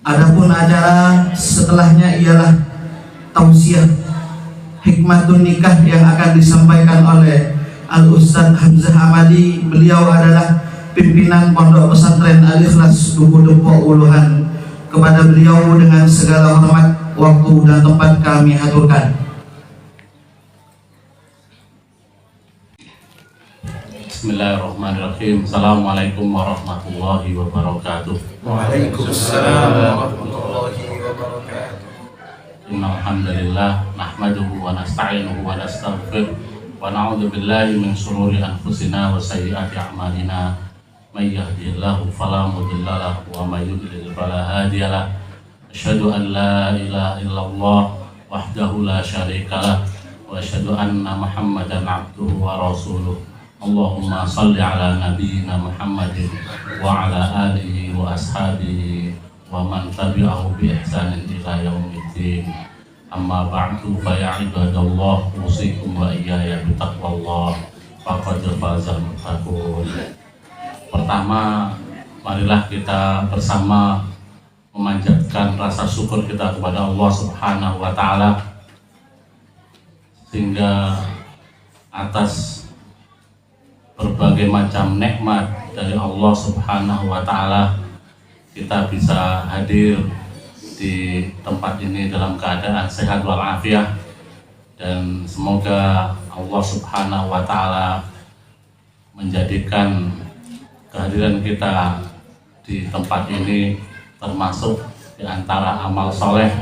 Adapun acara setelahnya ialah tausiah hikmatun nikah yang akan disampaikan oleh Al-Ustaz Hamzah Hamadi. Beliau adalah pimpinan Pondok Pesantren Al-Ikhlas Duku Depok Uluhan. Kepada beliau dengan segala hormat, waktu dan tempat kami aturkan. Bismillahirrahmanirrahim. Assalamualaikum warahmatullahi wabarakatuh. Waalaikumsalam warahmatullahi wabarakatuh. Innal hamdalillah nahmaduhu wa nasta'inuhu wa nastaghfiruh wa na'udzu billahi min shururi anfusina wa sayyiati a'malina. May yahdihillahu fala mudilla lahu wa may yudlil fala hadiya lahu. Asyhadu an la ilaha illallah wahdahu la syarika lah wa asyhadu anna Muhammadan abduhu wa rasuluh. Allahumma salli ala nabiyyina Muhammadin wa ala alihi wa ashabihi wa man tabi'ahu bi ihsanin ila yaumiddin. Amma ba'du fa ya ibadallah, usikum wa iyaya bi taqwallah faqad fazal muttaqun. Pertama, marilah kita bersama memanjatkan rasa syukur kita kepada Allah Subhanahu wa taala, sehingga atas berbagai macam nikmat dari Allah Subhanahu wa taala kita bisa hadir di tempat ini dalam keadaan sehat walafiat, dan semoga Allah Subhanahu wa taala menjadikan kehadiran kita di tempat ini termasuk di antara amal soleh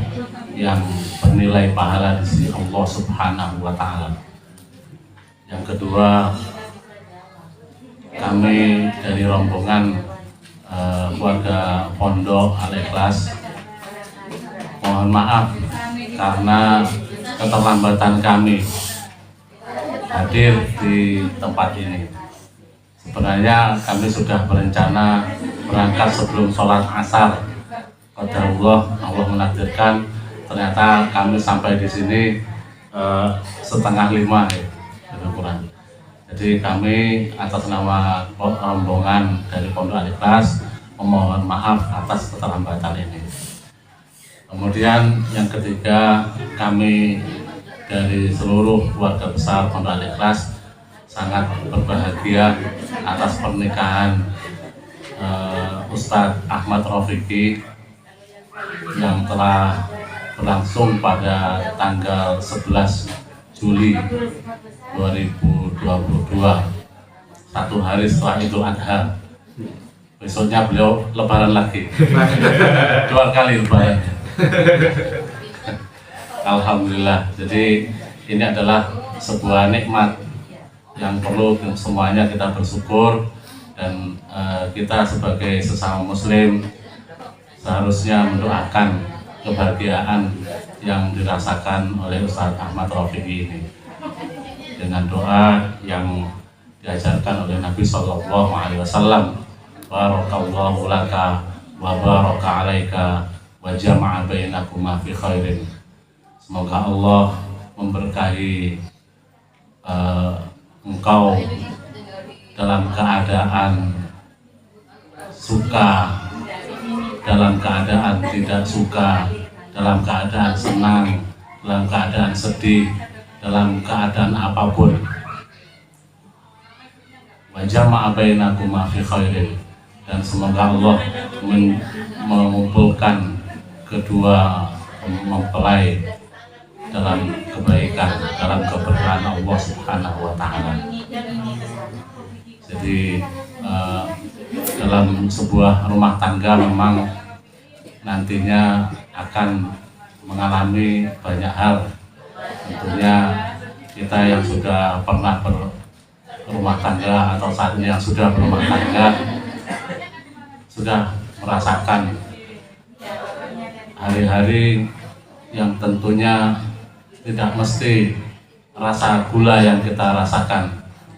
yang bernilai pahala di sisi Allah Subhanahu wa taala. Yang kedua, kami dari rombongan keluarga Pondok Al-Ikhlas mohon maaf karena keterlambatan kami hadir di tempat ini. Sebenarnya kami sudah berencana berangkat sebelum sholat asar. Qadarullah, Allah menakdirkan ternyata kami sampai di sini 4:30 lebih kurang. Jadi kami atas nama rombongan dari Pondok Al-Ikhlas memohon maaf atas keterlambatan ini. Kemudian yang ketiga, kami dari seluruh keluarga besar Pondok Al-Ikhlas sangat berbahagia atas pernikahan Ustadz Ahmad Rafiqi yang telah berlangsung pada tanggal 11 Juli 2022, satu hari setelah Idul Adha. Besoknya beliau lebaran lagi, 2 kali lebarannya. Alhamdulillah. Jadi ini adalah sebuah nikmat yang perlu semuanya kita bersyukur, dan kita sebagai sesama muslim seharusnya mendoakan kebahagiaan yang dirasakan oleh Ustadz Ahmad Rafiqi ini dengan doa yang diajarkan oleh Nabi Sallallahu Alaihi Wasallam. Barakallahu laka wa baraka alaika wa jama'a bainakuma fi khairin. Semoga Allah memberkahi engkau dalam keadaan suka, dalam keadaan tidak suka, dalam keadaan senang, dalam keadaan sedih, dalam keadaan apapun. Wa jama'a bainakuma fi khairin. Dan semoga Allah mengumpulkan kedua mempelai dalam kebaikan, dalam keberkahan Allah Subhanahu wa taala. Jadi dalam sebuah rumah tangga memang nantinya akan mengalami banyak hal. Tentunya kita yang sudah pernah berumah tangga atau saat ini yang sudah berumah tangga sudah merasakan hari-hari yang tentunya tidak mesti rasa gula yang kita rasakan.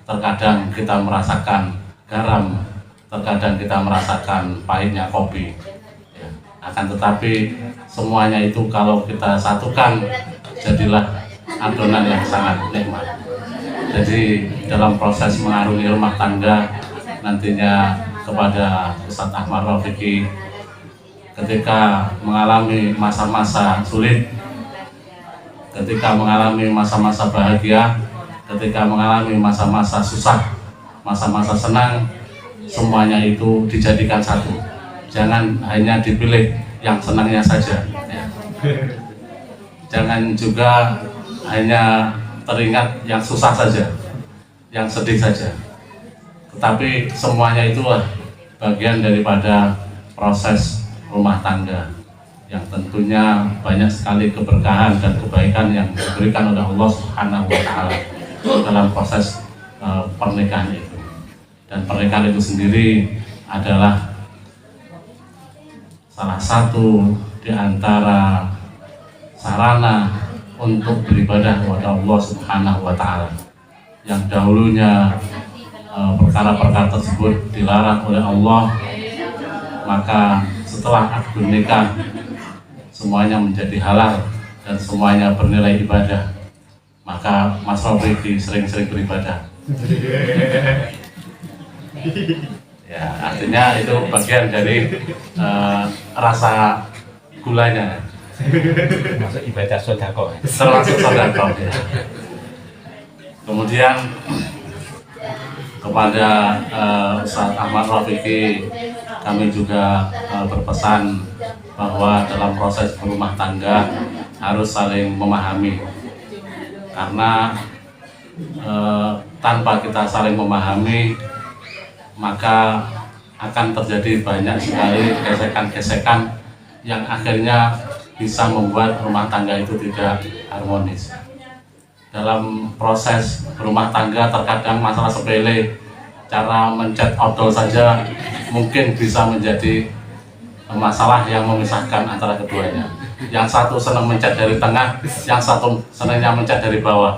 Terkadang kita merasakan garam, terkadang kita merasakan pahitnya kopi. Ya, akan tetapi semuanya itu kalau kita satukan jadilah adonan yang sangat nikmat. Jadi dalam proses mengarungi rumah tangga nantinya kepada Ustadz Ahmad Rafiqi ketika mengalami masa-masa sulit, ketika mengalami masa-masa bahagia, ketika mengalami masa-masa susah, masa-masa senang, semuanya itu dijadikan satu. Jangan hanya dipilih yang senangnya saja, ya. Jangan juga hanya teringat yang susah saja, yang sedih saja. Tetapi semuanya itulah bagian daripada proses rumah tangga yang tentunya banyak sekali keberkahan dan kebaikan yang diberikan oleh Allah Subhanahu wa Ta'ala dalam proses pernikahan itu. Dan pernikahan itu sendiri adalah salah satu di antara sarana untuk beribadah kepada Allah Subhanahu wa Ta'ala, yang dahulunya perkara-perkara tersebut dilarang oleh Allah, maka setelah akad nikah semuanya menjadi halal dan semuanya bernilai ibadah. Maka Mas Robi sering-sering beribadah. Ya, artinya itu bagian dari rasa gulanya. Masuk ibadah sedekah. Termasuk sedekah. Ya. Kemudian kepada Ustaz Ahmad Rafiqi, kami juga berpesan bahwa dalam proses berumah tangga harus saling memahami, karena tanpa kita saling memahami maka akan terjadi banyak sekali gesekan-gesekan yang akhirnya bisa membuat rumah tangga itu tidak harmonis. Dalam proses berumah tangga terkadang masalah sepele, cara mencet odol saja mungkin bisa menjadi masalah yang memisahkan antara keduanya. Yang satu senang mencet dari tengah, yang satu senangnya mencet dari bawah.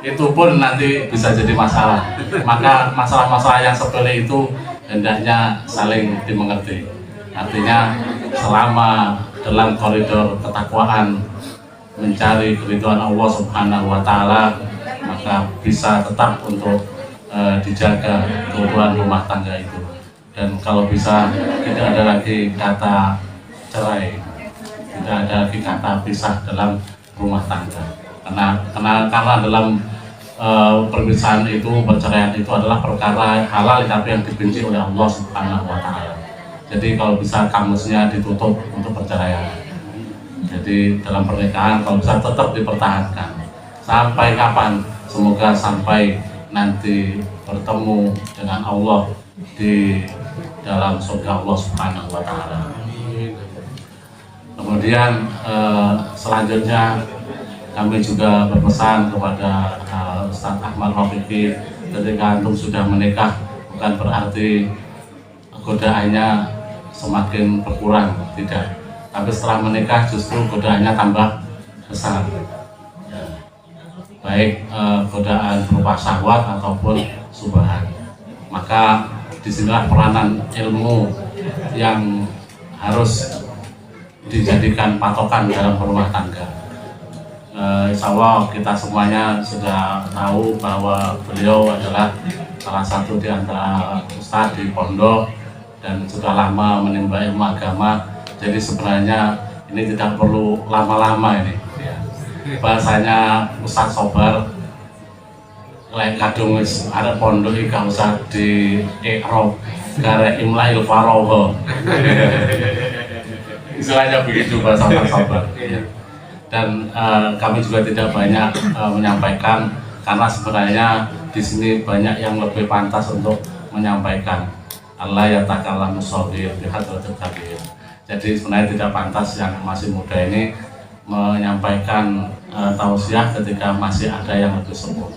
Itu pun nanti bisa jadi masalah. Maka masalah-masalah yang sepele itu hendaknya saling dimengerti. Artinya selama dalam koridor ketakwaan mencari keridhaan Allah Subhanahu wa Ta'ala, maka bisa tetap untuk dijaga keutuhan rumah tangga itu. Dan kalau bisa tidak ada lagi kata cerai, tidak ada lagi kata pisah dalam rumah tangga. Karena dalam perpisahan itu, perceraian itu adalah perkara halal tapi yang dibenci oleh Allah Subhanahu wa Ta'ala. Jadi kalau bisa kamusnya ditutup untuk perceraian. Jadi dalam pernikahan kalau bisa tetap dipertahankan. Sampai kapan? Semoga sampai nanti bertemu dengan Allah di dalam surga Allah Subhanahu wa Ta'ala. Kemudian selanjutnya kami juga berpesan kepada Ustaz Ahmad Rafiqi, ketika antum sudah menikah bukan berarti godaannya semakin berkurang, tidak. Tapi setelah menikah justru godaannya tambah besar. Ya. Baik godaan berupa syahwat ataupun subahat. Maka disinilah peranan ilmu yang harus dijadikan patokan dalam rumah tangga. Insya Allah kita semuanya sudah tahu bahwa beliau adalah salah satu di antara ustadz di pondok dan sudah lama menimba ilmu agama. Jadi sebenarnya ini tidak perlu lama-lama ini. Bahasanya Ustadz Sobar, lain kadung ada pondok ika usah di Eropa karena imla'il faroho. Istilahnya begitu bahasa Ustadz Sobar. Dan kami juga tidak banyak menyampaikan karena sebenarnya di sini banyak yang lebih pantas untuk menyampaikan. Allah ya takallamu shaghir bi hadratil kabir. Jadi sebenarnya tidak pantas yang masih muda ini menyampaikan tausiah ketika masih ada yang lebih sepuh.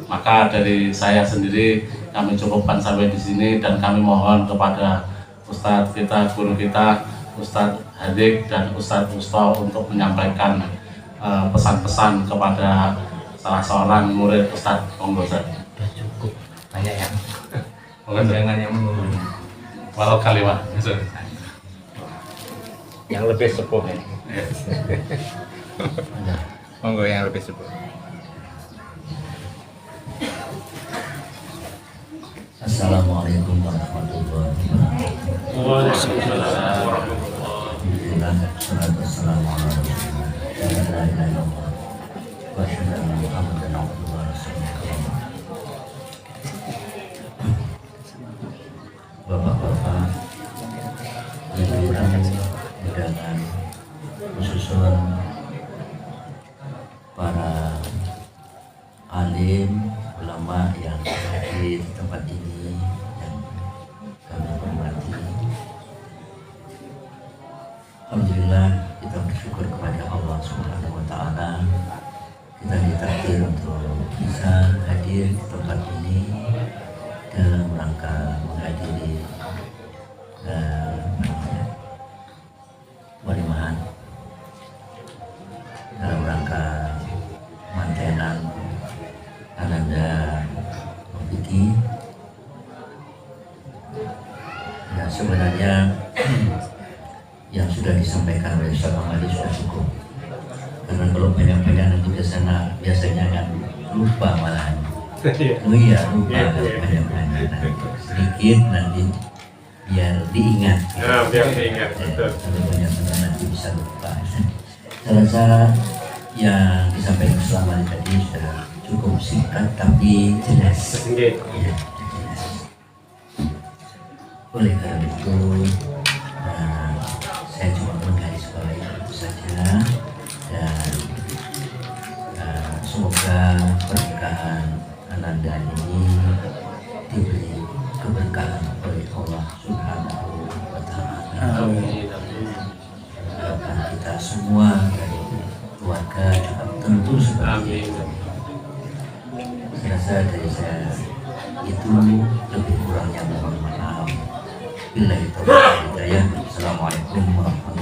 Maka dari saya sendiri kami cukupkan sampai di sini dan kami mohon kepada Ustadz kita, guru kita, Ustadz Hadik dan Ustadz Musto untuk menyampaikan pesan-pesan kepada salah seorang murid Ustadz Ponggosan. Cukup banyak yang Jangan yang menunggu. walau kalimat Yang lebih sepuh ini. Monggo yang lebih sepuh. Assalamualaikum warahmatullahi wabarakatuh. Waalaikumsalam. Salatu wassalamu ala rasulillah. La ilaha illallah. Wa asyhadu anna Muhammadan abduhu wa rasuluh. Bapak-bapak, ibu-ibu, undangan khususnya para alim, ulama yang hadir di tempat ini yang kami hormati. Alhamdulillah, kita bersyukur kepada Allah Subhanahu wa Ta'ala. Kita ditakdir untuk bisa hadir di tempat ini dalam rangka menghadiri walimahan, dalam rangka mantenan Ananda Mufti. Ya, sebenarnya yang sudah disampaikan oleh Ustaz Ahmadi sudah cukup, karena kalau banyak-banyak nanti biasanya kan lupa malahan. Oh iya, lupa banyak-banyak, sedikit nanti biar diingat. Biar diingat, betul. Kalau banyak-banyak nanti bisa lupa. Saya rasa yang disampaikan selama ini tadi sudah cukup singkat tapi jelas. Ya, jelas. Oleh karena itu, saya cuma menggarisbawahi itu saja, dan semoga pernikahan Ananda ini diberi keberkahan oleh Allah Subhanahu wa Ta'ala. Harapan kita semua dari keluarga juga tentu seperti itu. Saya rasa dari saya itu, lebih kurangnya mohon maaf. Billahi taufiq wal hidayah. Assalamualaikum warahmatullahi wabarakatuh.